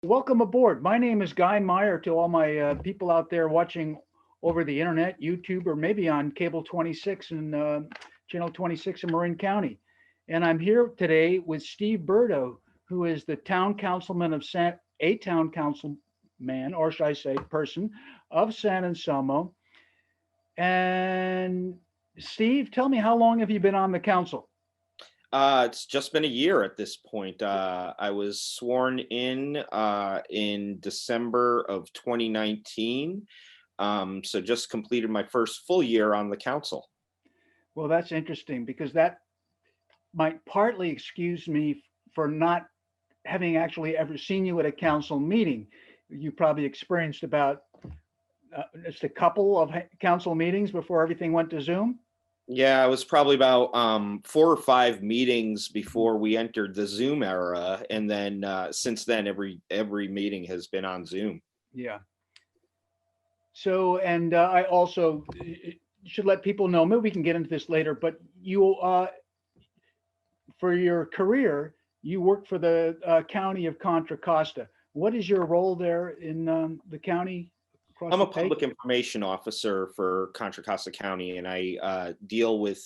Welcome aboard. My name is Guy Meyer. To all my people out there watching over the internet, YouTube, or maybe on cable 26 and channel 26 in Marin County. And I'm here today with Steve Burdo, who is the town councilman of a town councilman, or should I say, person of San Anselmo. And Steve, tell me, how long have you been on the council? It's just been a year at this point. I was sworn in December of 2019. So just completed my first full year on the council. Well, that's interesting because that might partly excuse me for not having actually ever seen you at a council meeting. You probably experienced about just a couple of council meetings before everything went to Zoom. Yeah, it was probably about 4 or 5 meetings before we entered the Zoom era, and then since then, every meeting has been on Zoom. Yeah. So, and I also should let people know, maybe we can get into this later, but you, for your career, you work for the county of Contra Costa. What is your role there in the county across I'm the a pike? public information officer for Contra Costa County, and I deal with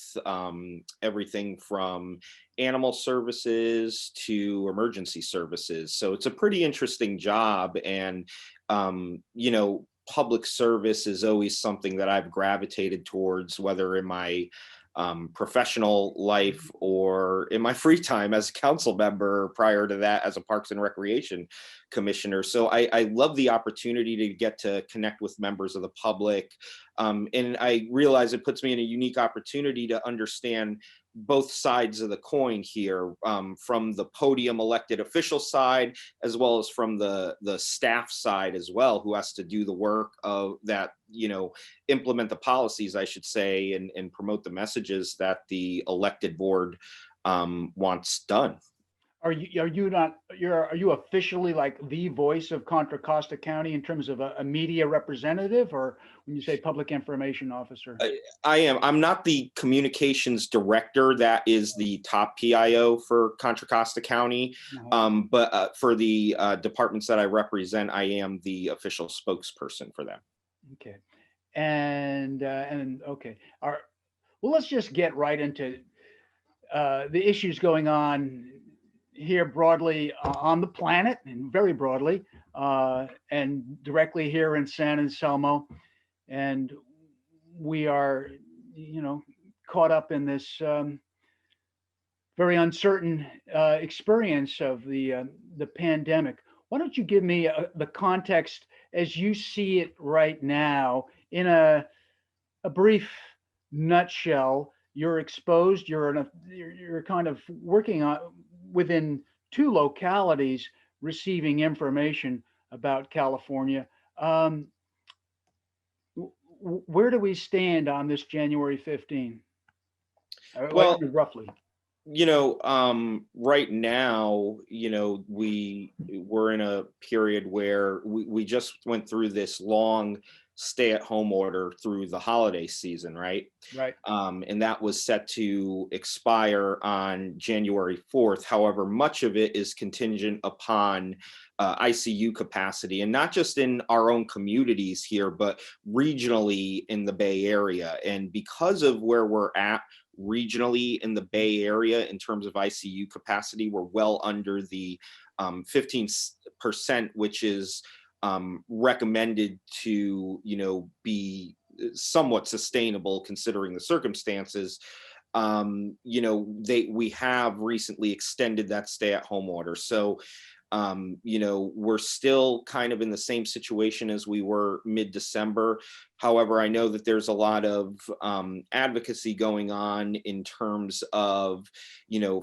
everything from animal services to emergency services. So it's a pretty interesting job, and public service is always something that I've gravitated towards, whether in my professional life or in my free time as a council member, prior to that as a Parks and Recreation commissioner. So I love the opportunity to get to connect with members of the public. And I realize it puts me in a unique opportunity to understand both sides of the coin here, from the podium elected official side, as well as from the staff side as well, who has to do the work of that, implement the policies, I should say, and promote the messages that the elected board wants done. Are you officially like the voice of Contra Costa County in terms of a media representative, or when you say public information officer? I am. I'm not the communications director. That is the top PIO for Contra Costa County. Uh-huh. But for the departments that I represent, I am the official spokesperson for them. Okay. And okay. Well, let's just get right into the issues going on here broadly on the planet, and very broadly, and directly here in San Anselmo. And we are, caught up in this very uncertain experience of the pandemic. Why don't you give me the context as you see it right now in a brief nutshell? You're exposed. You're kind of working on within two localities, receiving information about California. Where do we stand on this January 15? Well, Roughly. right now, we're in a period where we just went through this long stay-at-home order through the holiday season, right? Right. And that was set to expire on January 4th. However, much of it is contingent upon ICU capacity, and not just in our own communities here, but regionally in the Bay Area. And because of where we're at regionally in the Bay Area in terms of ICU capacity, we're well under the 15%, which is recommended to, be somewhat sustainable considering the circumstances. We have recently extended that stay-at-home order. So we're still kind of in the same situation as we were mid-December. However, I know that there's a lot of advocacy going on in terms of,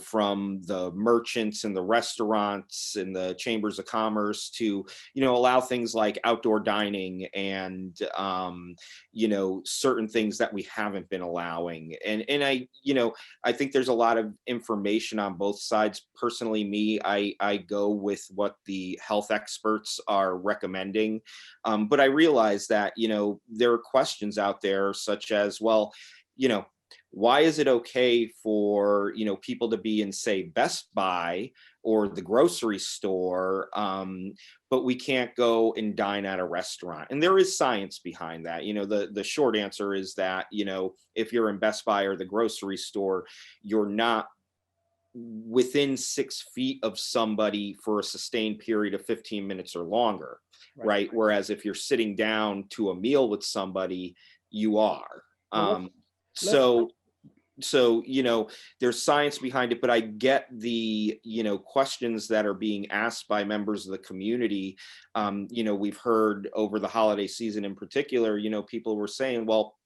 from the merchants and the restaurants and the chambers of commerce to, allow things like outdoor dining and, certain things that we haven't been allowing. And I think there's a lot of information on both sides. Personally, I go with what the health experts are recommending. But I realize that, there are questions out there such as, well, why is it okay for, people to be in, say, Best Buy or the grocery store, but we can't go and dine at a restaurant? And there is science behind that. The short answer is that, if you're in Best Buy or the grocery store, you're not within 6 feet of somebody for a sustained period of 15 minutes or longer, right? Whereas if you're sitting down to a meal with somebody, you are. Well, So there's science behind it, but I get the questions that are being asked by members of the community. We've heard over the holiday season in particular, people were saying, well,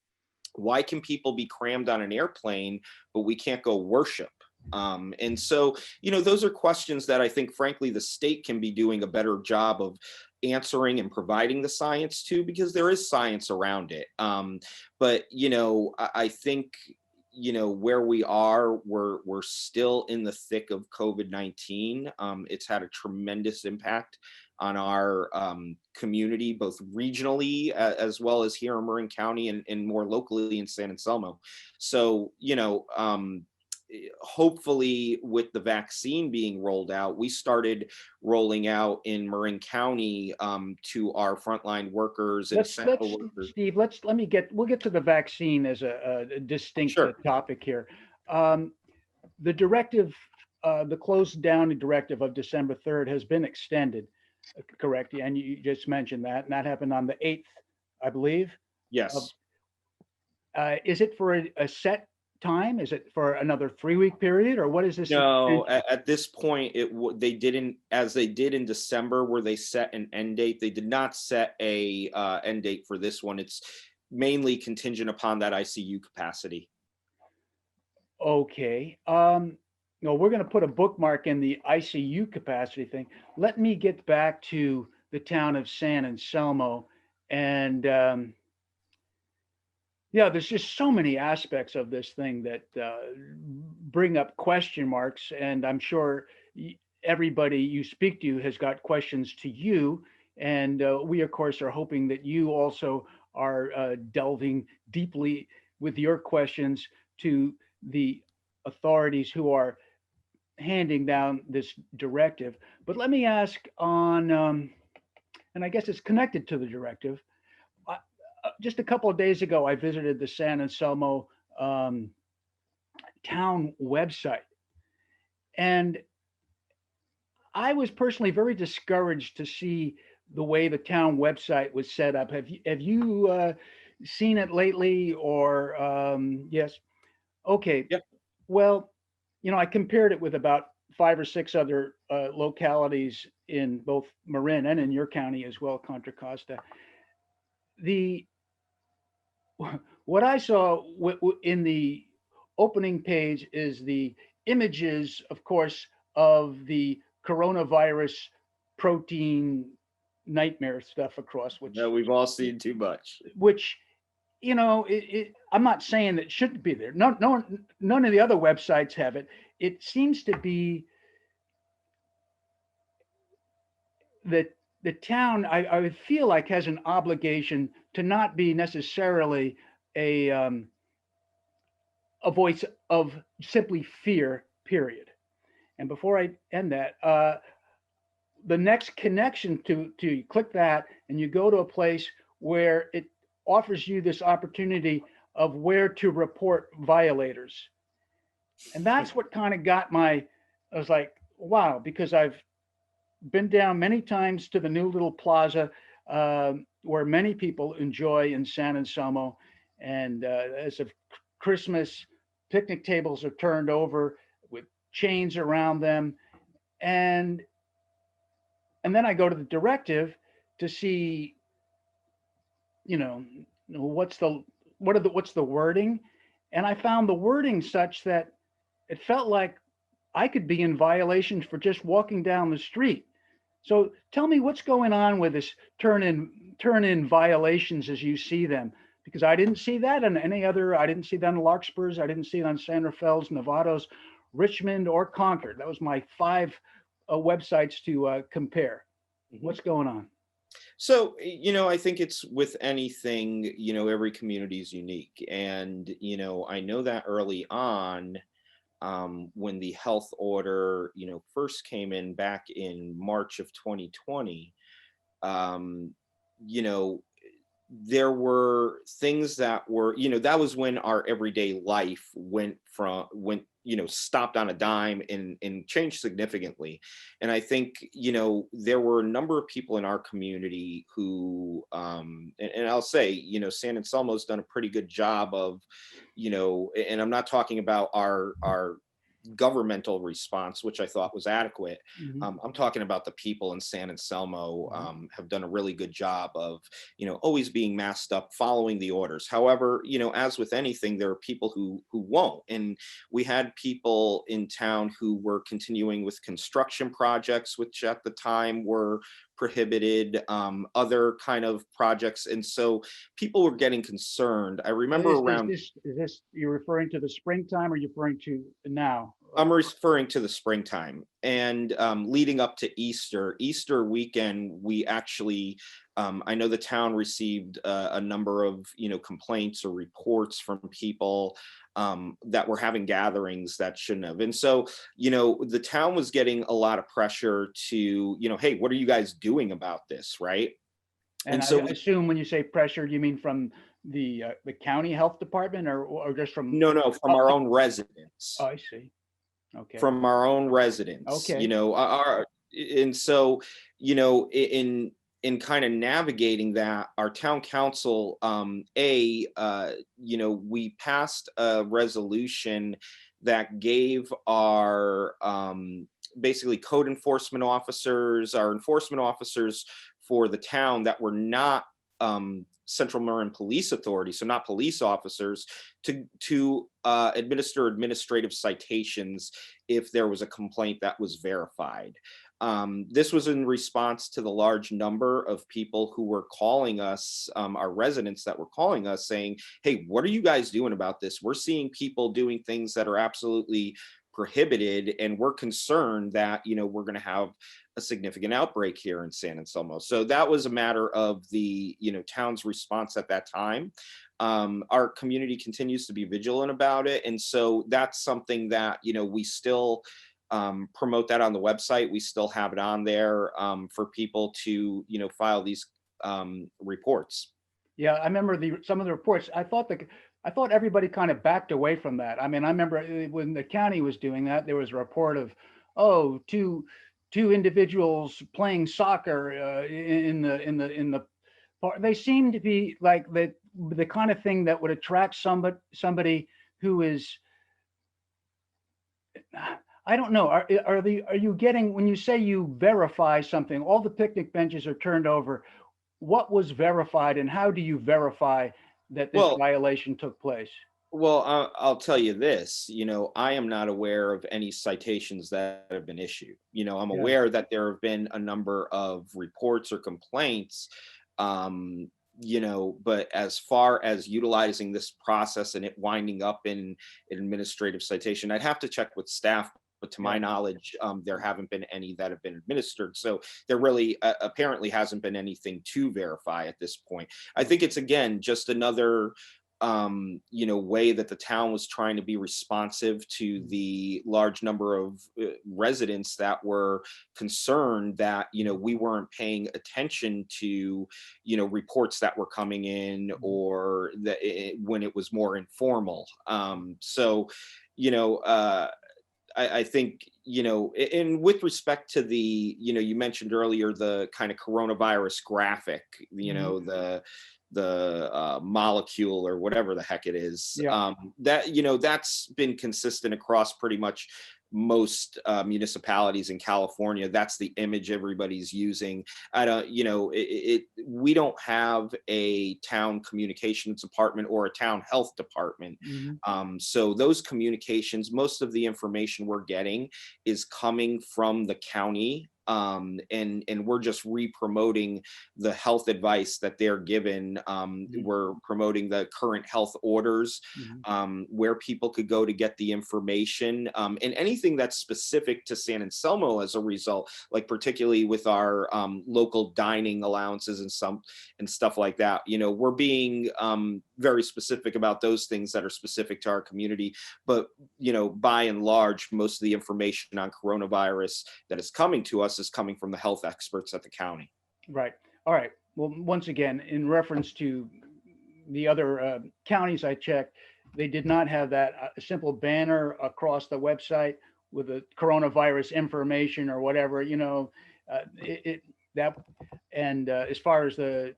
why can people be crammed on an airplane but we can't go worship? And so those are questions that I think, frankly, the state can be doing a better job of answering and providing the science to, because there is science around it. But I think where we are, we're still in the thick of COVID-19. It's had a tremendous impact on our community, both regionally as well as here in Marin County, and more locally in San Anselmo. So hopefully, with the vaccine being rolled out, we started rolling out in Marin County to our frontline workers and essential workers. Steve, we'll get to the vaccine as a distinct Sure. topic here. The directive, the closed down directive of December 3rd has been extended, correct? And you just mentioned that, and that happened on the 8th, I believe. Yes. Is it for a set time? Is it for another 3-week period, or what is this? No, at this point, they didn't, as they did in December, where they set an end date. They did not set a end date for this one. It's mainly contingent upon that ICU capacity. Okay. No, we're going to put a bookmark in the ICU capacity thing. Let me get back to the town of San Anselmo, and yeah, there's just so many aspects of this thing that bring up question marks, and I'm sure everybody you speak to has got questions to you, and we of course are hoping that you also are delving deeply with your questions to the authorities who are handing down this directive. But let me ask on, and I guess it's connected to the directive. Just a couple of days ago, I visited the San Anselmo town website, and I was personally very discouraged to see the way the town website was set up. Have you seen it lately, or yes? Okay. Yep. Well, I compared it with about 5 or 6 other localities in both Marin and in your county as well, Contra Costa. What I saw in the opening page is the images, of course, of the coronavirus protein nightmare stuff across, which we've all seen too much. Which, I'm not saying that it shouldn't be there. No, none of the other websites have it. It seems to be that the town, I feel like, has an obligation to not be necessarily a voice of simply fear, period. And before I end that, the next connection to you click that, and you go to a place where it offers you this opportunity of where to report violators. And that's what kind of got I was like, wow, because I've been down many times to the new little plaza where many people enjoy in San Anselmo. And as of Christmas, picnic tables are turned over with chains around them. And then I go to the directive to see, what's the wording. And I found the wording such that it felt like I could be in violation for just walking down the street. So tell me what's going on with this turn in violations as you see them, because I didn't see that on any other. I didn't see that on Larkspurs. I didn't see it on San Rafael's, Novatos, Richmond, or Concord. That was my 5 websites to compare. What's going on? So, I think it's with anything, every community is unique. And, I know that early on, when the health order, first came in back in March of 2020, um, you know, there were things that were, that was when our everyday life went, stopped on a dime and changed significantly. And I think, there were a number of people in our community who, and I'll say, San Anselmo's done a pretty good job of, and I'm not talking about our governmental response, which I thought was adequate. Mhm, I'm talking about the people in San Anselmo, mhm. have done a really good job of, always being masked up, following the orders. However, as with anything, there are people who won't. And we had people in town who were continuing with construction projects, which at the time were prohibited, other kind of projects. And so people were getting concerned. I remember around Is this you're referring to the springtime or you're referring to now? I'm referring to the springtime and leading up to Easter weekend, we actually, I know the town received a number of, complaints or reports from people that were having gatherings that shouldn't have. And so, the town was getting a lot of pressure to, hey, what are you guys doing about this? Right. And And I so we, assume when you say pressure, you mean from the county health department or just from no, from our own residents. oh, I see. Okay. From our own residents, Okay. and so, in kind of navigating that, our town council, we passed a resolution that gave our, basically code enforcement officers, our enforcement officers for the town that were not, Central Marin Police Authority, so not police officers, to administer administrative citations if there was a complaint that was verified. This was in response to the large number of people who were calling us, our residents that were calling us saying, hey, what are you guys doing about this? We're seeing people doing things that are absolutely prohibited, and we're concerned that, we're going to have a significant outbreak here in San Anselmo. So that was a matter of the, town's response at that time. Our community continues to be vigilant about it. And so that's something that, we still promote that on the website. We still have it on there, for people to, file these reports. Yeah, I remember some of the reports. I thought everybody kind of backed away from that. I mean, I remember when the county was doing that, there was a report of, oh, two individuals playing soccer in the park. They seem to be like the kind of thing that would attract somebody who is, I don't know. Are you getting, when you say you verify something, all the picnic benches are turned over. What was verified and how do you verify that this Well, violation took place? I'll tell you this, I am not aware of any citations that have been issued. I'm Yeah. aware that there have been a number of reports or complaints, but as far as utilizing this process and it winding up in an administrative citation, I'd have to check with staff. But to my Yeah. knowledge, there haven't been any that have been administered. So there really apparently hasn't been anything to verify at this point. I think it's, again, just another, way that the town was trying to be responsive to the large number of residents that were concerned that, we weren't paying attention to, reports that were coming in, Mhm. or that when it was more informal. So, you know, uh, I think, and with respect to the, you mentioned earlier the kind of coronavirus graphic, Mhm. the molecule or whatever the heck it is, Yeah. that, that's been consistent across pretty much most municipalities in California. That's the image everybody's using. I don't, we don't have a town communications department or a town health department. Mhm. So those communications, most of the information we're getting is coming from the county. and we're just re-promoting the health advice that they're given. Mhm. We're promoting the current health orders, Mhm. where people could go to get the information, and anything that's specific to San Anselmo as a result, like particularly with our local dining allowances and stuff like that. We're being very specific about those things that are specific to our community. But by and large, most of the information on coronavirus that is coming to us is coming from the health experts at the county. Right. All right. Well, once again, in reference to the other counties I checked, they did not have that simple banner across the website with the coronavirus information or whatever, that, and as far as the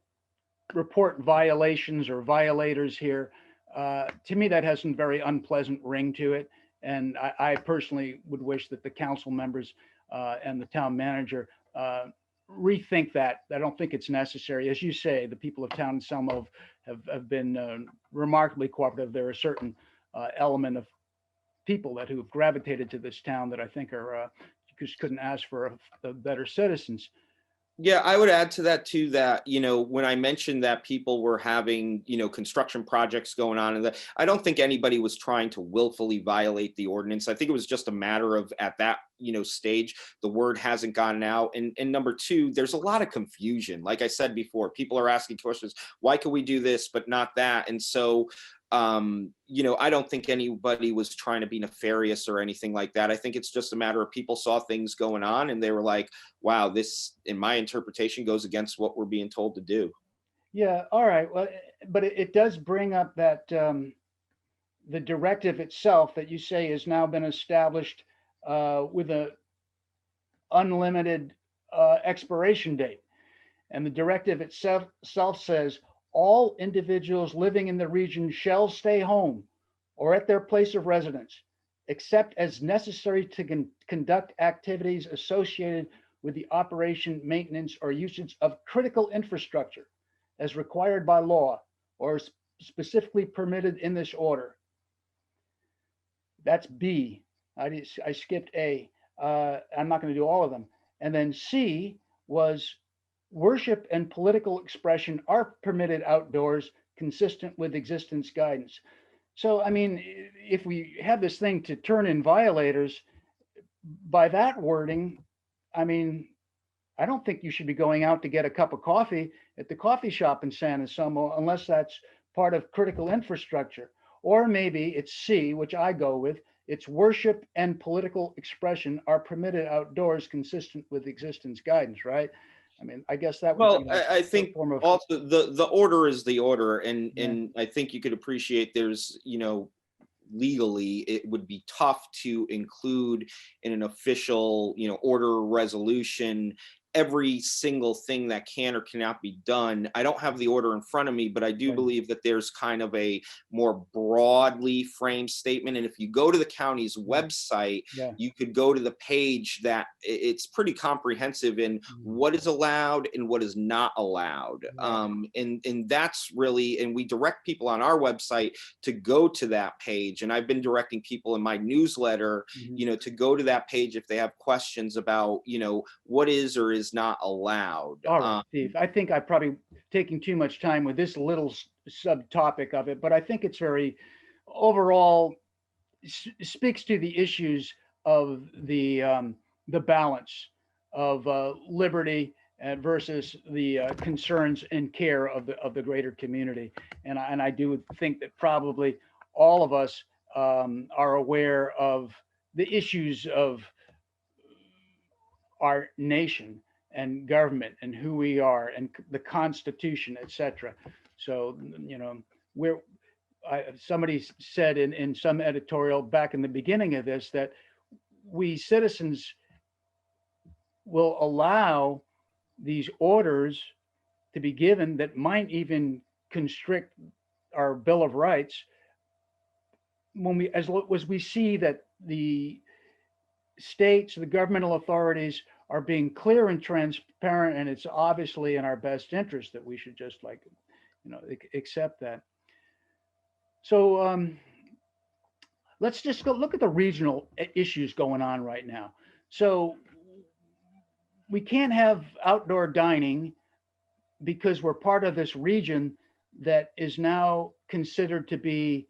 report violations or violators here, to me, that has some very unpleasant ring to it. And I personally would wish that the council members and the town manager rethink that. I don't think it's necessary. As you say, the people of town Anselmo have been remarkably cooperative. There are a certain element of people who've gravitated to this town that I think are just couldn't ask for better citizens. Yeah, I would add to that too that, when I mentioned that people were having, construction projects going on, and that I don't think anybody was trying to willfully violate the ordinance. I think it was just a matter of at that, stage, the word hasn't gotten out. And number two, there's a lot of confusion. Like I said before, people are asking questions, why can we do this but not that? And so I don't think anybody was trying to be nefarious or anything like that. I think it's just a matter of people saw things going on and they were like, wow, this, in my interpretation, goes against what we're being told to do. Yeah. All right. Well, but it does bring up that the directive itself that you say has now been established with a unlimited expiration date. And the directive itself says all individuals living in the region shall stay home or at their place of residence, except as necessary to conduct activities associated with the operation, maintenance, or usage of critical infrastructure as required by law or specifically permitted in this order. That's B. I skipped A. I'm not going to do all of them. And then C was worship and political expression are permitted outdoors consistent with existence guidance. So, I mean, if we have this thing to turn in violators, by that wording, I mean, I don't think you should be going out to get a cup of coffee at the coffee shop in San Anselmo unless that's part of critical infrastructure. Or maybe it's C, which I go with. It's worship and political expression are permitted outdoors consistent with existence guidance, right? I mean, I guess that would be Well, like I a think form of, also the order is the order, and yeah, I think you could appreciate there's, legally it would be tough to include in an official, order or resolution every single thing that can or cannot be done. I don't have the order in front of me, but I do right, believe that there's kind of a more broadly framed statement. And if you go to the county's yeah, website, yeah. you could go to the page that it's pretty comprehensive in Mhm. what is allowed and what is not allowed. Right. And that's really, and we direct people on our website to go to that page. And I've been directing people in my newsletter, Mhm. to go to that page if they have questions about, what is or is not allowed. All right, Steve. I think I'm probably taking too much time with this little subtopic of it, but I think it's very overall speaks to the issues of the balance of liberty versus the concerns and care of the greater community. And I do think that probably all of us are aware of the issues of our nation and government and who we are and the Constitution, etc. So we're somebody said in some editorial back in the beginning of this that we citizens will allow these orders to be given that might even constrict our Bill of Rights when as we see that the states, the governmental authorities are being clear and transparent, and it's obviously in our best interest that we should just accept that. So let's just go look at the regional issues going on right now. So we can't have outdoor dining because we're part of this region that is now considered to be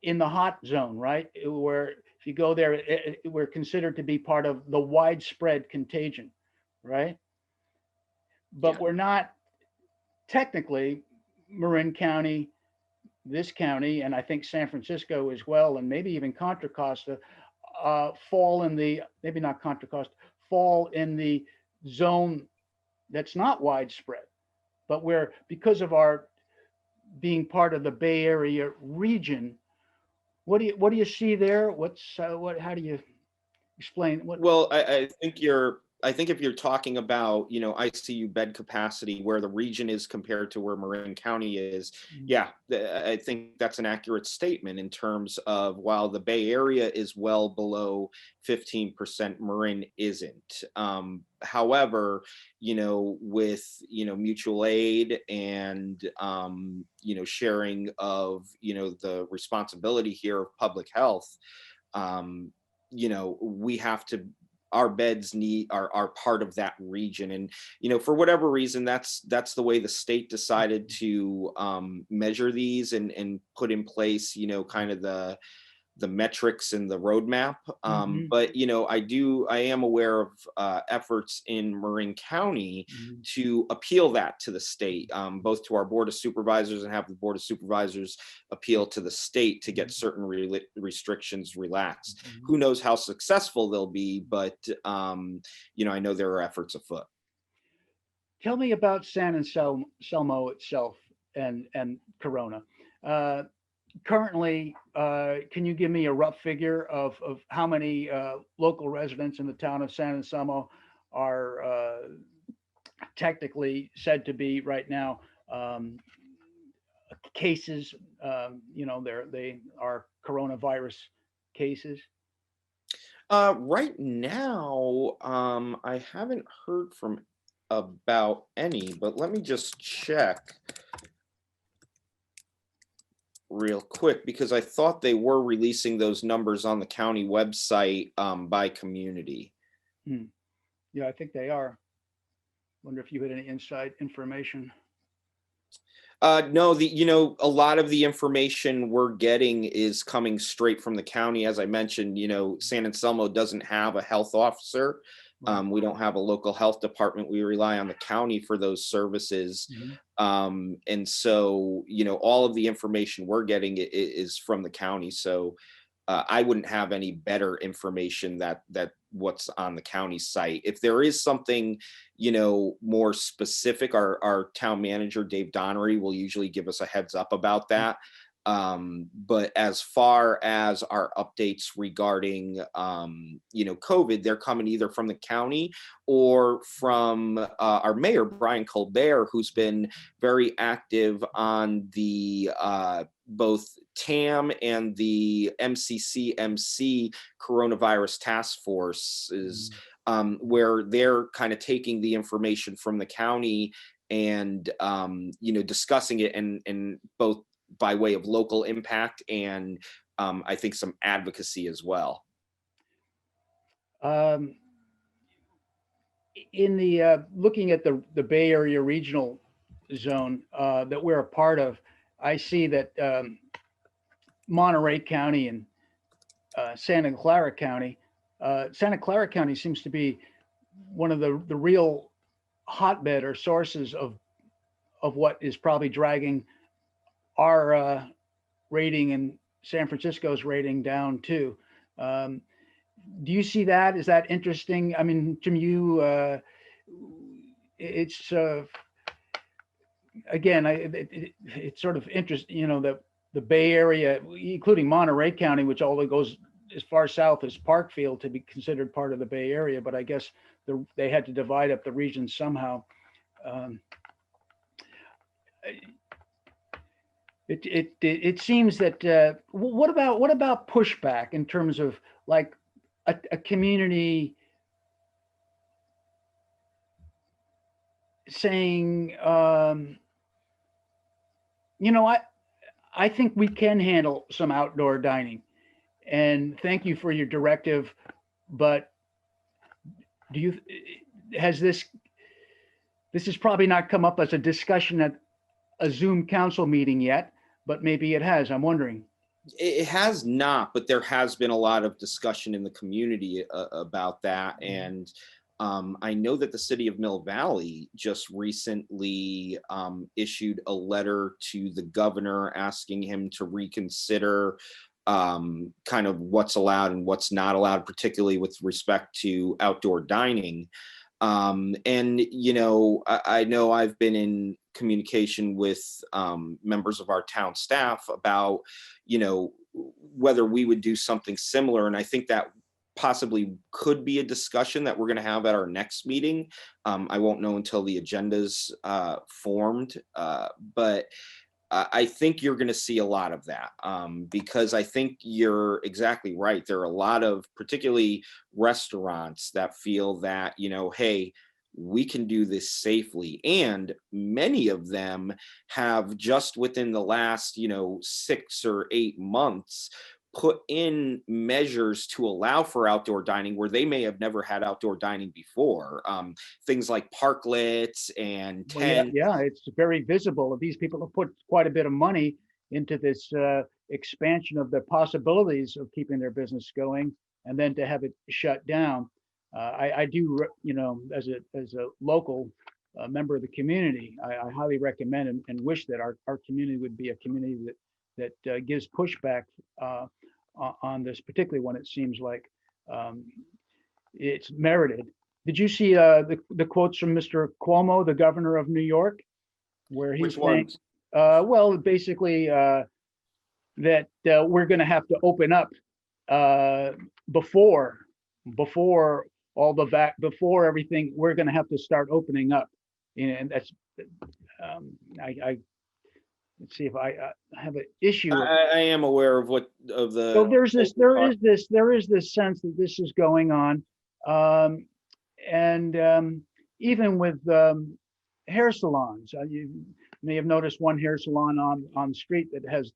in the hot zone, right? Where if you go there, we're considered to be part of the widespread contagion, right? But Yeah. we're not technically. Marin County, this county, and I think San Francisco as well, and maybe even Contra Costa, fall in the, maybe not Contra Costa, fall in the zone that's not widespread, but where, because of our being part of the Bay Area region, what do you see there? How do you explain what? Well, I think if you're talking about, ICU bed capacity, where the region is compared to where Marin County is, yeah, I think that's an accurate statement in terms of, while the Bay Area is well below 15%, Marin isn't. However, with, mutual aid and, sharing of, the responsibility here of public health, um, we have to, our beds are part of that region. And for whatever reason, that's the way the state decided to measure these and put in place, kind of the metrics and the roadmap. Mhm, But I am aware of efforts in Marin County mhm, to appeal that to the state, both to our board of supervisors, and have the board of supervisors appeal to the state to get certain restrictions relaxed. mhm. Who knows how successful they'll be, but I know there are efforts afoot. Tell me about San Anselmo itself and Corona. Uh, Currently, can you give me a rough figure of how many local residents in the town of San Anselmo are technically said to be right now um, cases? They are coronavirus cases. Right now, I haven't heard from about any, but let me just check real quick, because I thought they were releasing those numbers on the county website by community. Hmm. Yeah, I think they are. Wonder if you had any inside information. No, a lot of the information we're getting is coming straight from the county. As I mentioned, San Anselmo doesn't have a health officer. Right. We don't have a local health department. We rely on the county for those services. Mhm. And so, all of the information we're getting is from the county. So, I wouldn't have any better information that what's on the county site. If there is something, more specific, our town manager, Dave Donnery, will usually give us a heads up about that. But as far as our updates regarding, COVID, they're coming either from the county or from our mayor, Brian Colbert, who's been very active on the both TAM and the MCCMC coronavirus task forces, Mhm. where they're kind of taking the information from the county and discussing it, and both by way of local impact and I think some advocacy as well. Um, in the looking at the Bay Area regional zone that we're a part of, I see that Monterey County and Santa Clara County seems to be one of the real hotbed or sources of what is probably dragging our rating and San Francisco's rating down too. Um, do you see that? Is that interesting? I mean, Jim, it's again, it's sort of interesting, the Bay Area, including Monterey County, which although goes as far south as Parkfield to be considered part of the Bay Area, but I guess they had to divide up the region somehow. Um, it seems that what about pushback in terms of like a community saying, you know, I think we can handle some outdoor dining, and thank you for your directive, but do you has this has probably not come up as a discussion at a Zoom council meeting yet, but maybe it has. I'm wondering. It has not, but there has been a lot of discussion in the community about that. And I know that the city of Mill Valley just recently issued a letter to the governor asking him to reconsider kind of what's allowed and what's not allowed, particularly with respect to outdoor dining. And I know I've been in communication with members of our town staff about whether we would do something similar, and I think that possibly could be a discussion that we're going to have at our next meeting. I won't know until the agenda's formed, but I think you're going to see a lot of that, because I think you're exactly right. There are a lot of particularly restaurants that feel that, hey, we can do this safely. And many of them have just within the last, 6 or 8 months put in measures to allow for outdoor dining where they may have never had outdoor dining before. Things like parklets and Well, yeah, tents. yeah, it's very visible. These people have put quite a bit of money into this expansion of the possibilities of keeping their business going, and then to have it shut down. I do, as a local member of the community, I highly recommend and wish that our community would be a community that gives pushback on this, particularly when it seems like um, it's merited. Did you see the quotes from Mr. Cuomo, the governor of New York, where he's Which saying, ones? well, basically that we're going to have to open up uh, before before before everything. We're going to have to start opening up, and that's I let's see if I have an issue. I am aware of So the there's this, open part. there is this sense that this is going on, um, and even with hair salons, you may have noticed one hair salon on the street that has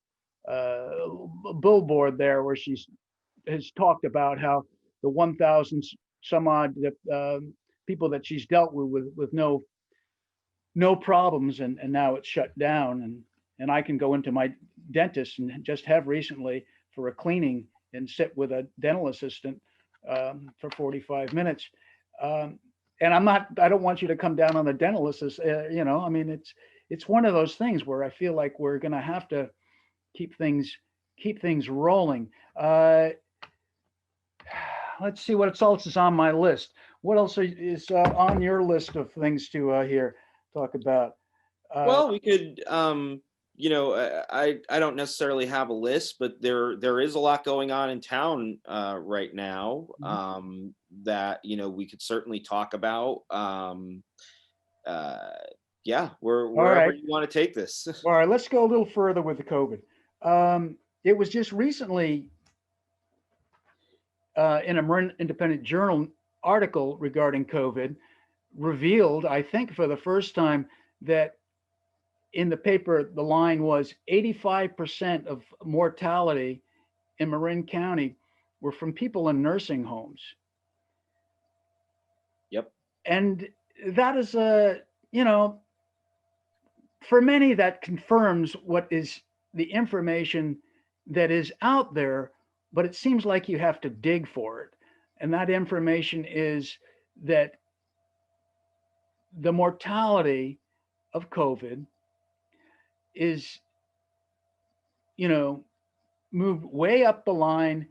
a billboard there where she's has talked about how the 1,000 some odd people that she's dealt with no problems, and now it's shut down, and I can go into my dentist and just have recently for a cleaning and sit with a dental assistant for 45 minutes. Um, and I don't want you to come down on the dental assistant, I mean, it's one of those things where I feel like we're going to have to keep things rolling. Let's see what else is on my list. What else is on your list of things to here talk about? Uh, Well, we could, I don't necessarily have a list, but there is a lot going on in town right now, that we could certainly talk about. Uh, yeah, all wherever right. you want to take this. All right, let's go a little further with the COVID. It was just recently in a Marin Independent Journal article regarding COVID revealed, I think for the first time, that in the paper, the line was 85% of mortality in Marin County were from people in nursing homes. Yep. And that is for many, that confirms what is the information that is out there, but it seems like you have to dig for it. And that information is that the mortality of COVID is, you know, moved way up the line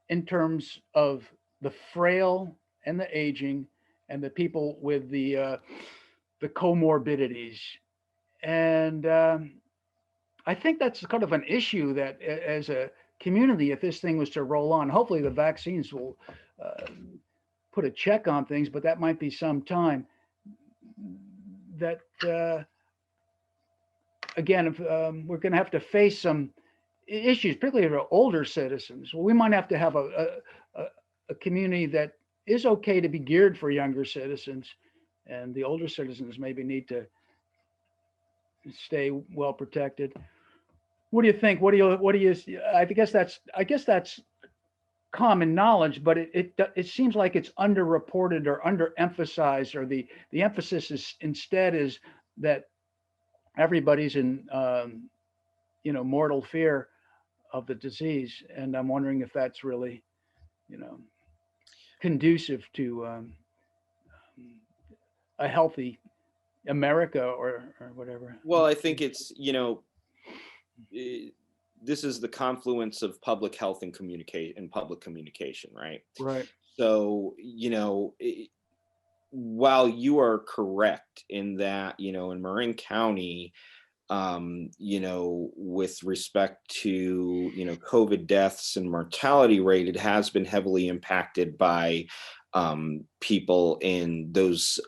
in terms of the frail and the aging and the people with the comorbidities. And I think that's kind of an issue that, as a community, if this thing was to roll on, hopefully the vaccines will uh, put a check on things, but that might be some time. That again, if we're going to have to face some issues, particularly for older citizens. Well, we might have to have a community that is okay to be geared for younger citizens, and the older citizens maybe need to stay well protected. What do you think? What do you? I guess that's common knowledge, but it seems like it's underreported or underemphasized, or the emphasis is instead is that everybody's in mortal fear of the disease, and I'm wondering if that's really you know conducive to a healthy America, or whatever. Well, I think it's, eh, this is the confluence of public health and public communication, right? Right. So, while you are correct in that, in Marin County, with respect to, COVID deaths and mortality rate, it has been heavily impacted by people in those,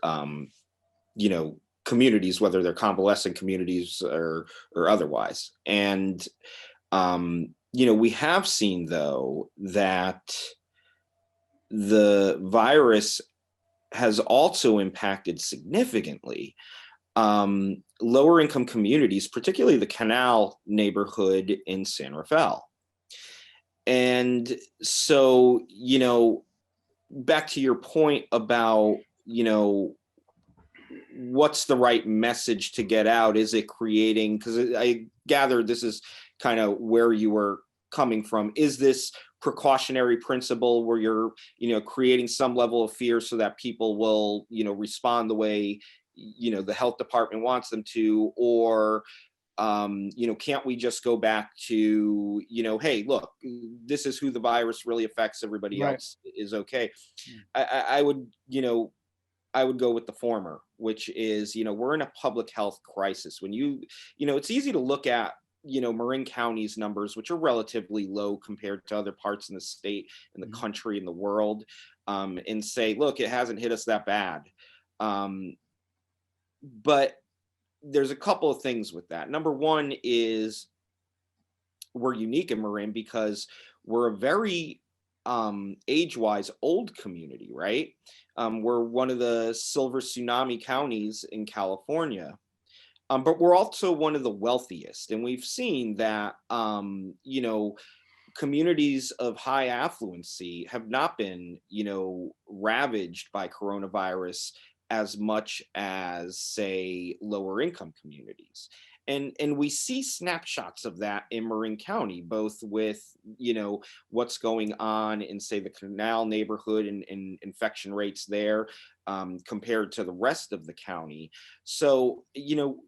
communities, whether they're convalescent communities or otherwise. And, we have seen, though, that the virus has also impacted significantly lower income communities, particularly the Canal neighborhood in San Rafael. And so, back to your point about, what's the right message to get out? Is it creating, because I gather this is kind of where you were coming from. Is this precautionary principle where you're, creating some level of fear so that people will, respond the way, the health department wants them to? Or, can't we just go back to, hey, look, this is who the virus really affects, everybody Right. else is okay. I would, I would go with the former, which is, we're in a public health crisis. When it's easy to look at, Marin County's numbers, which are relatively low compared to other parts in the state and the country and the world, and say, look, it hasn't hit us that bad. But there's a couple of things with that. Number one is we're unique in Marin because we're a very age-wise old community, right? We're one of the silver tsunami counties in California, but we're also one of the wealthiest. And we've seen that, communities of high affluency have not been, ravaged by coronavirus as much as, say, lower income communities. And we see snapshots of that in Marin County, both with, what's going on in, say, the Canal neighborhood and infection rates there compared to the rest of the county. So,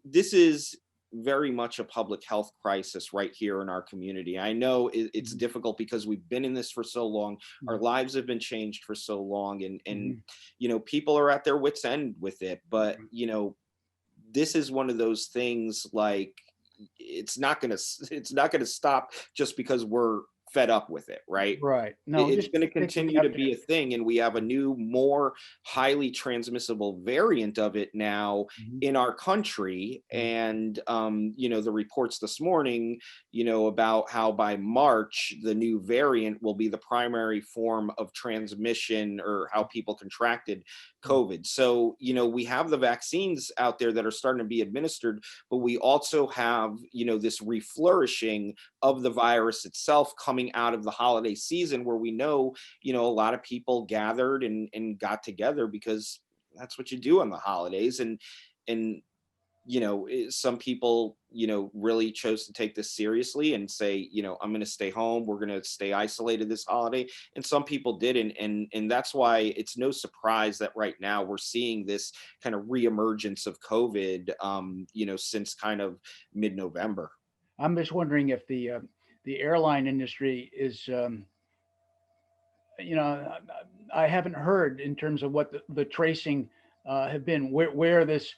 this is very much a public health crisis right here in our community. I know it's difficult because we've been in this for so long. Our lives have been changed for so long, and people are at their wits' end with it. But this is one of those things, like, it's not gonna stop just because we're fed up with it, right? Right. No, It's just going to think we continue have to be a thing, and we have a new, more highly transmissible variant of it now in our country. And the reports this morning, about how by March the new variant will be the primary form of transmission, or how people contracted COVID. So, we have the vaccines out there that are starting to be administered, but we also have, this reflourishing of the virus itself coming out of the holiday season, where we know, a lot of people gathered and got together because that's what you do on the holidays. And some people, really chose to take this seriously and say, I'm going to stay home. We're going to stay isolated this holiday. And some people didn't. And that's why it's no surprise that right now we're seeing this kind of reemergence of COVID, since kind of mid-November. I'm just wondering if the airline industry is, I haven't heard in terms of what the tracing have been, where this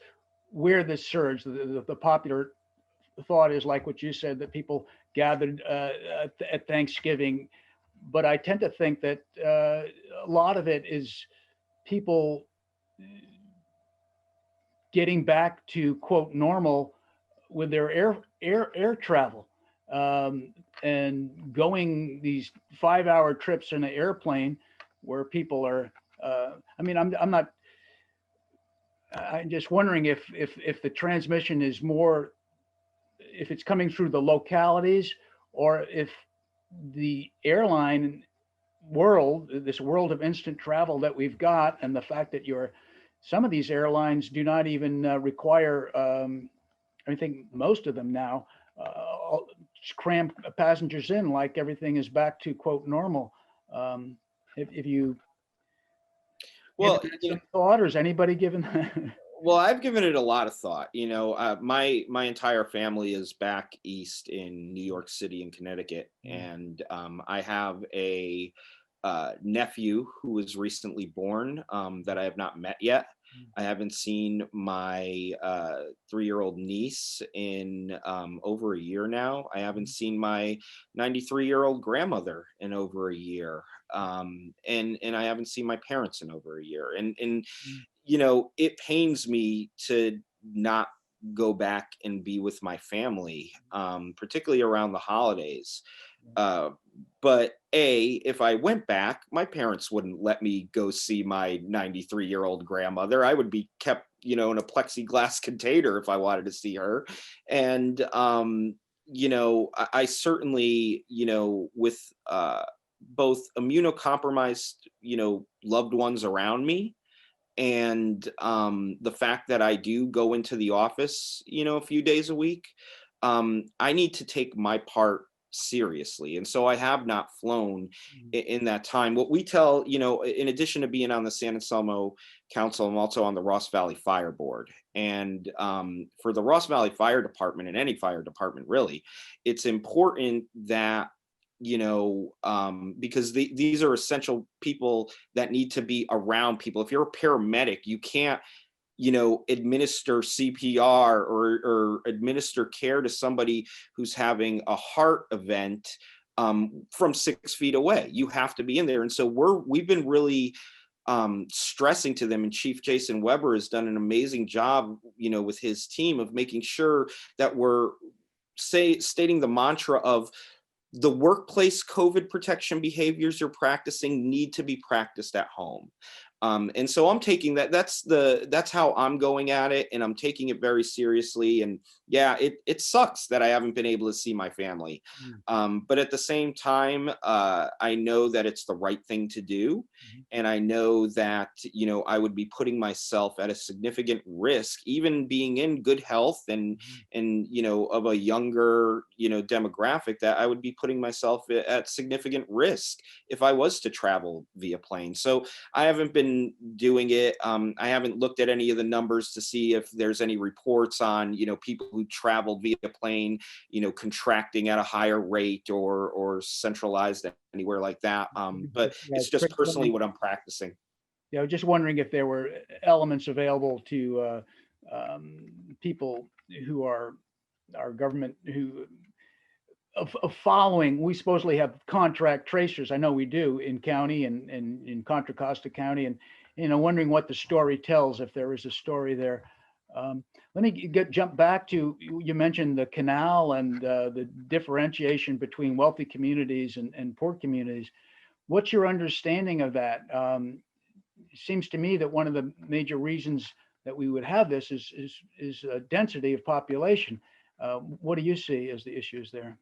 surge, the popular thought is like what you said, that people gathered at Thanksgiving, but I tend to think that a lot of it is people getting back to quote normal with their air travel, and going these 5-hour trips in an airplane where people are. I'm just wondering if the transmission is more, if it's coming through the localities, or if the airline this world of instant travel that we've got, and the fact that some of these airlines do not even require, I think most of them now, just cram passengers in like everything is back to quote normal. If you Well, given that some thought, or is anybody given that? well, I've given it a lot of thought. My entire family is back east in New York City and Connecticut, and I have a nephew who was recently born that I have not met yet. I haven't seen my 3-year-old niece in over a year now. I haven't seen my 93-year-old grandmother in over a year, and I haven't seen my parents in over a year. And it pains me to not go back and be with my family, particularly around the holidays. Uh, but if I went back, my parents wouldn't let me go see my 93-year-old grandmother. I would be kept, in a plexiglass container if I wanted to see her. And, I certainly, with both immunocompromised, loved ones around me, and the fact that I do go into the office, a few days a week, I need to take my part seriously. And so I have not flown in that time. What we tell, in addition to being on the San Anselmo Council, I'm also on the Ross Valley Fire Board. And for the Ross Valley Fire Department, and any fire department really, it's important that because these are essential people that need to be around people. If you're a paramedic, you can't, administer CPR or administer care to somebody who's having a heart event from 6 feet away. You have to be in there. And so we've been really stressing to them, and Chief Jason Weber has done an amazing job, with his team of making sure that we're stating the mantra of the workplace COVID protection behaviors you're practicing need to be practiced at home. And so I'm taking that's how I'm going at it, and I'm taking it very seriously. And yeah, it sucks that I haven't been able to see my family. But at the same time, I know that it's the right thing to do. And I know that, I would be putting myself at a significant risk, even being in good health and of a younger, demographic, that I would be putting myself at significant risk if I was to travel via plane. So I haven't been doing it. I haven't looked at any of the numbers to see if there's any reports on, people who traveled via plane, contracting at a higher rate or centralized anywhere like that. But it's just personally what I'm practicing. Yeah, I was just wondering if there were elements available to people who are our government who of following. We supposedly have contract tracers. I know we do in county and in Contra Costa County, and wondering what the story tells, if there is a story there. Let me jump back to, you mentioned the canal and the differentiation between wealthy communities and poor communities. What's your understanding of that? It seems to me that one of the major reasons that we would have this is density of population. What do you see as the issues there?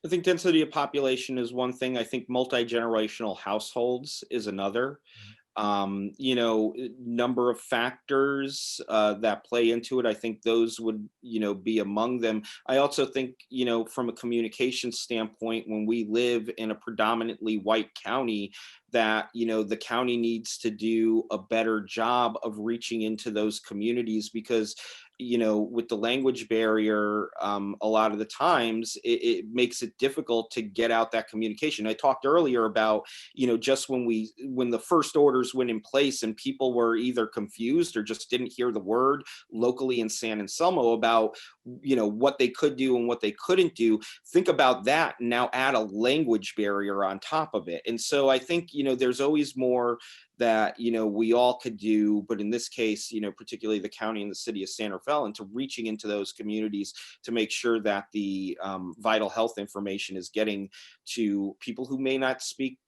I think density of population is one thing. I think multi-generational households is another. Number of factors that play into it. I think those would, be among them. I also think, from a communication standpoint, when we live in a predominantly white county, that, the county needs to do a better job of reaching into those communities, because with the language barrier, a lot of the times it makes it difficult to get out that communication. I talked earlier about, just when the first orders went in place and people were either confused or just didn't hear the word locally in San Anselmo about, what they could do and what they couldn't do. Think about that and now add a language barrier on top of it. And so I think, there's always more that we all could do, but in this case, particularly the county and the city of San Rafael, into reaching into those communities to make sure that the vital health information is getting to people who may not speak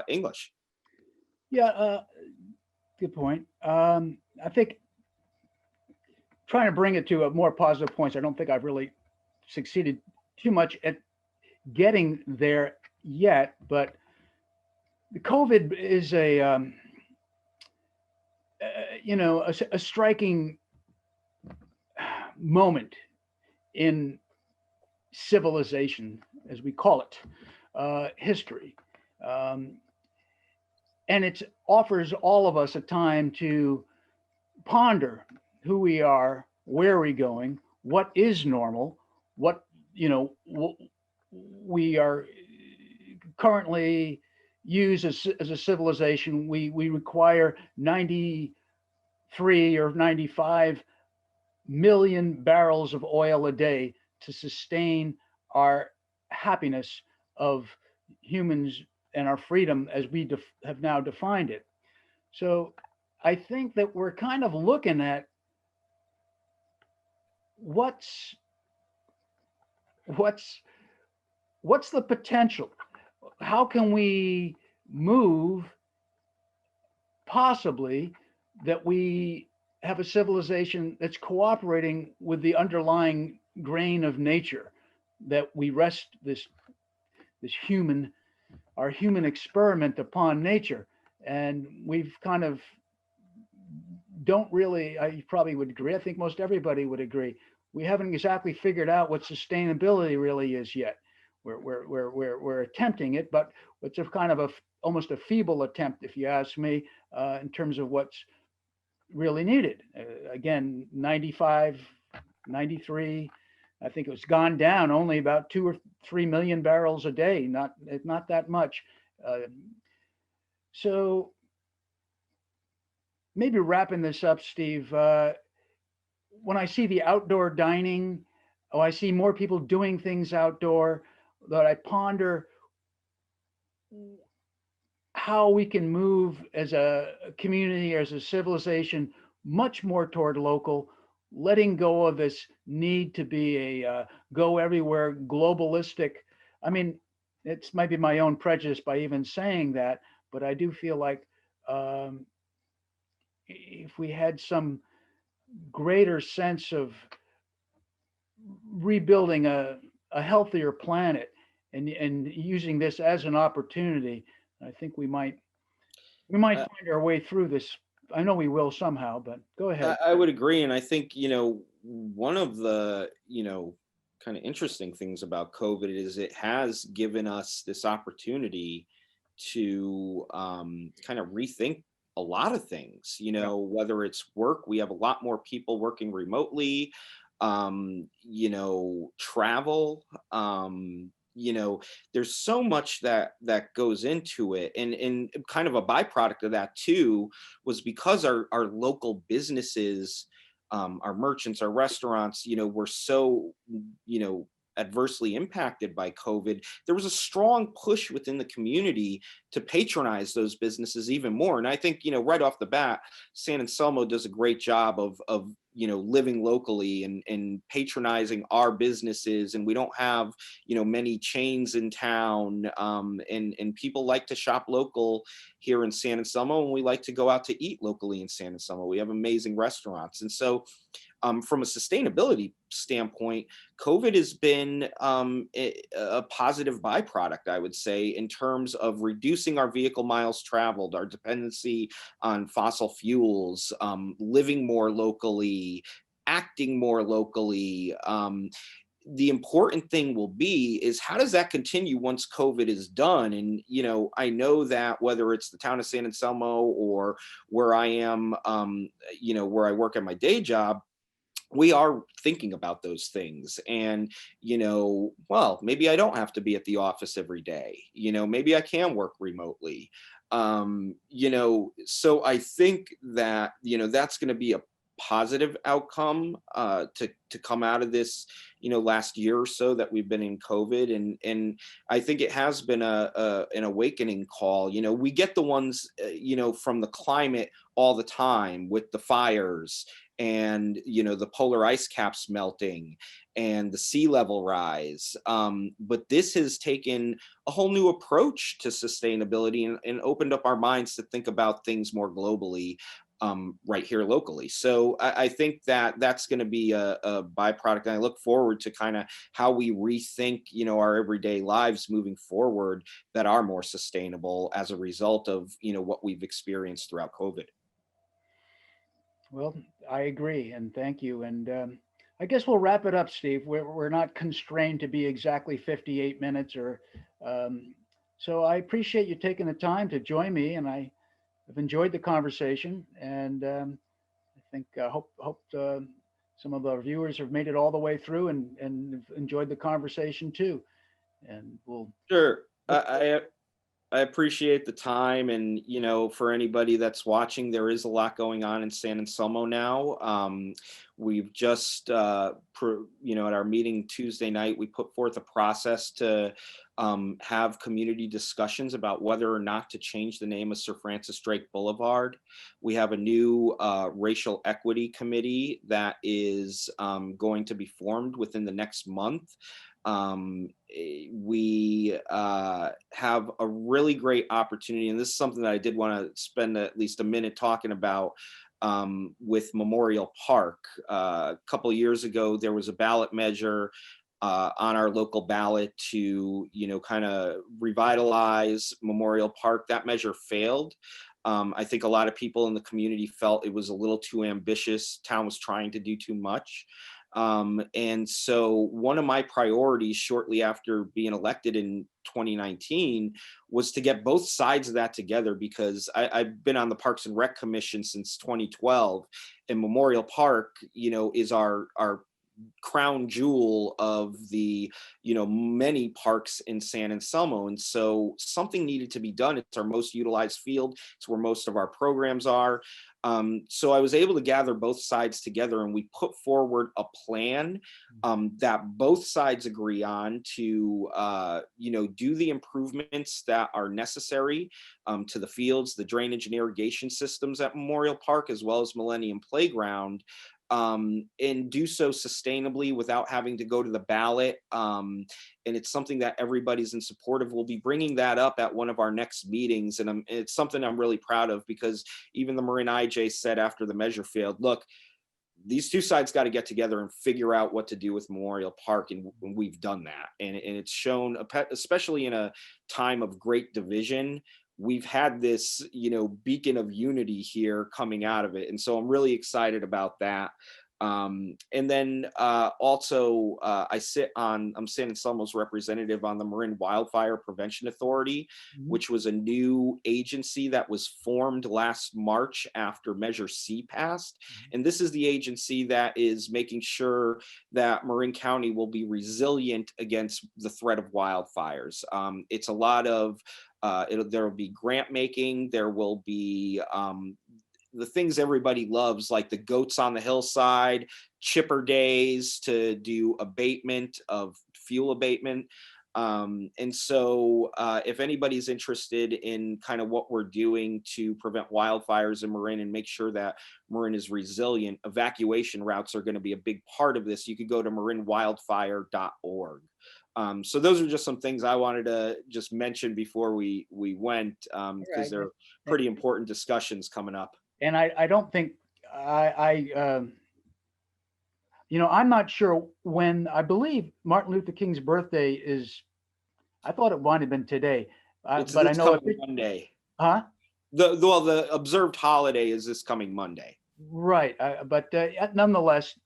English. Yeah, good point. I think trying to bring it to a more positive points, I don't think I've really succeeded too much at getting there yet, but the COVID is a striking moment in civilization, as we call it, history. Um, and it offers all of us a time to ponder who we are, where are we going, what is normal, what what we are currently use as a civilization. We require 93 or 95 million barrels of oil a day to sustain our happiness of humans and our freedom as we have now defined it. So I think that we're kind of looking at what's what's what's the potential? How can we move possibly that we have a civilization that's cooperating with the underlying grain of nature, that we rest this human our human experiment upon nature, and we've kind of don't really, I probably would agree, I think most everybody would agree, we haven't exactly figured out what sustainability really is yet. We're attempting it, but it's a kind of almost a feeble attempt, if you ask me, in terms of what's really needed. Again, 95, 93, I think it's gone down only about 2 or 3 million barrels a day, not that much. Uh, so maybe wrapping this up, Steve, when I see the outdoor dining, oh, I see more people doing things outdoor, that I ponder how we can move as a community, as a civilization, much more toward local, letting go of this need to be a go everywhere globalistic. I mean, it's maybe my own prejudice by even saying that, but I do feel like um, if we had some greater sense of rebuilding a healthier planet and using this as an opportunity, I think we might Uh, find our way through this. I know we will somehow, but go ahead. I would agree, and I think one of the kind of interesting things about COVID is it has given us this opportunity to kind of rethink a lot of things. Yeah. Whether it's work, we have a lot more people working remotely. Travel. There's so much that goes into it, and kind of a byproduct of that too was because our local businesses, our merchants, our restaurants, were so, you know, adversely impacted by COVID. There was a strong push within the community to patronize those businesses even more. And I think, right off the bat, San Anselmo does a great job of living locally and patronizing our businesses. And we don't have, many chains in town. And people like to shop local here in San Anselmo, and we like to go out to eat locally in San Anselmo. We have amazing restaurants. And so from a sustainability standpoint, COVID has been a positive byproduct, I would say, in terms of reducing our vehicle miles traveled, our dependency on fossil fuels, living more locally, acting more locally. The important thing will be is how does that continue once COVID is done? And, I know that whether it's the town of San Anselmo or where I am, where I work at my day job, we are thinking about those things. And well, maybe I don't have to be at the office every day, maybe I can work remotely. So I think that that's going to be a positive outcome to come out of this last year or so that we've been in COVID. And I think it has been an awakening call. We get the ones from the climate all the time with the fires and the polar ice caps melting and the sea level rise. But this has taken a whole new approach to sustainability and opened up our minds to think about things more globally. right here locally. So I think that that's going to be a byproduct, and I look forward to kind of how we rethink, our everyday lives moving forward that are more sustainable as a result of, what we've experienced throughout COVID. Well, I agree, and thank you. And I guess we'll wrap it up, Steve. We're not constrained to be exactly 58 minutes, or um, so I appreciate you taking the time to join me, and I have enjoyed the conversation, and I think hope some of our viewers have made it all the way through and enjoyed the conversation too. And we'll Sure. look. I appreciate the time, and for anybody that's watching, there is a lot going on in San Anselmo now. We've just, at our meeting Tuesday night, we put forth a process to have community discussions about whether or not to change the name of Sir Francis Drake Boulevard. We have a new racial equity committee that is going to be formed within the next month. We have a really great opportunity, and this is something that I did want to spend at least a minute talking about with Memorial Park. A couple of years ago, there was a ballot measure on our local ballot to, kind of revitalize Memorial Park. That measure failed. I think a lot of people in the community felt it was a little too ambitious. Town was trying to do too much. And so one of my priorities shortly after being elected in 2019 was to get both sides of that together, because I've been on the Parks and Rec Commission since 2012, and Memorial Park, is our crown jewel of the many parks in San Anselmo. And so something needed to be done. It's our most utilized field. It's where most of our programs are. So I was able to gather both sides together, and we put forward a plan that both sides agree on to do the improvements that are necessary to the fields, the drainage and irrigation systems at Memorial Park, as well as Millennium Playground, and do so sustainably without having to go to the ballot. And it's something that everybody's in support of. We'll be bringing that up at one of our next meetings, and it's something I'm really proud of, because even the Marin IJ said after the measure failed, look, these two sides got to get together and figure out what to do with Memorial Park, and we've done that. And it's shown, especially in a time of great division, we've had this, beacon of unity here coming out of it. And so I'm really excited about that. And then also I'm San Anselmo's representative on the Marin Wildfire Prevention Authority, Mhm. which was a new agency that was formed last March after Measure C passed. And this is the agency that is making sure that Marin County will be resilient against the threat of wildfires. It's a lot of there will be grant making. There will be the things everybody loves, like the goats on the hillside, chipper days to do abatement of fuel abatement. And so if anybody's interested in kind of what we're doing to prevent wildfires in Marin and make sure that Marin is resilient, evacuation routes are going to be a big part of this. You could go to marinwildfire.org. So those are just some things I wanted to just mention before we went, because Right. they're pretty important discussions coming up. And I don't think I'm not sure when. I believe Martin Luther King's birthday is. I thought it might have been today, It's but I this know if coming Monday. huh? The observed holiday is this coming Monday. Right. But nonetheless,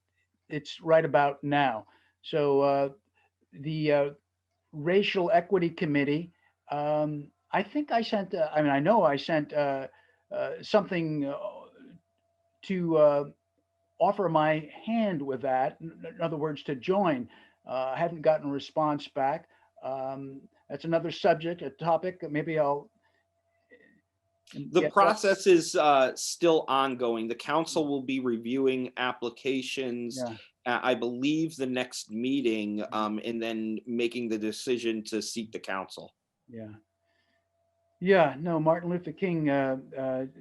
it's right about now. So the Racial Equity Committee, I think I sent, I know I sent something to offer my hand with that. In other words, to join. I haven't gotten a response back. That's another subject, a topic. Maybe I'll The get that. process is still ongoing. The council will be reviewing applications, Yeah. I believe, the next meeting, and then making the decision to seek the council. Yeah. Yeah, no, Martin Luther King,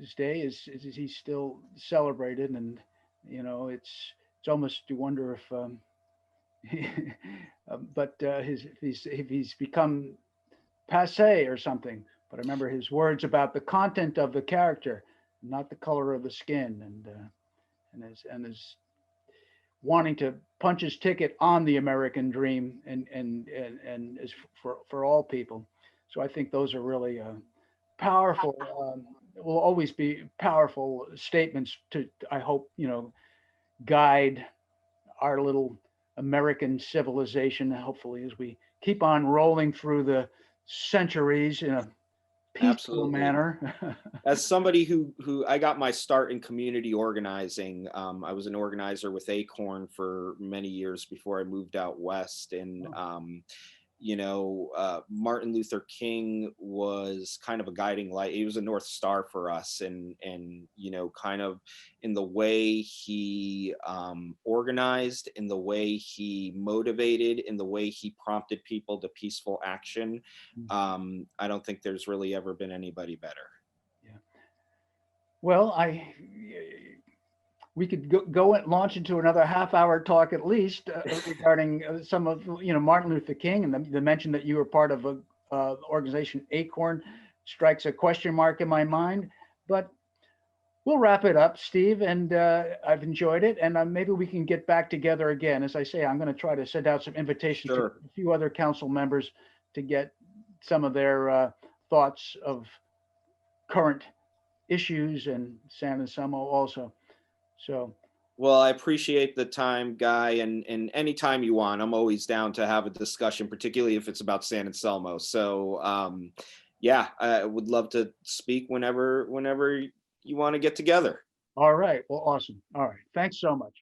his day is he's still celebrated, and it's almost to wonder if, but if he's become passe or something. But I remember his words about the content of the character. not the color of the skin, and is wanting to punch his ticket on the American dream, and is for all people. So I think those are really powerful. Will always be powerful statements to, I hope, guide our little American civilization, hopefully, as we keep on rolling through the centuries in a peaceful Absolutely. manner. As somebody who I got my start in community organizing, I was an organizer with Acorn for many years before I moved out west, and Martin Luther King was kind of a guiding light. He was a North Star for us, and kind of in the way he organized, in the way he motivated, in the way he prompted people to peaceful action. I don't think there's really ever been anybody better. Yeah. Well, we could go and launch into another half-hour talk at least regarding some of Martin Luther King, and the mention that you were part of a organization Acorn strikes a question mark in my mind. But we'll wrap it up, Steve, and I've enjoyed it, and maybe we can get back together again. As I say, I'm going to try to send out some invitations to Sure. a few other council members to get some of their thoughts of current issues and San Anselmo also. So, Well, I appreciate the time, Guy, and anytime you want, I'm always down to have a discussion, particularly if it's about San Anselmo. So, yeah, I would love to speak whenever you want to get together. all right. Well, awesome. All right. Thanks so much.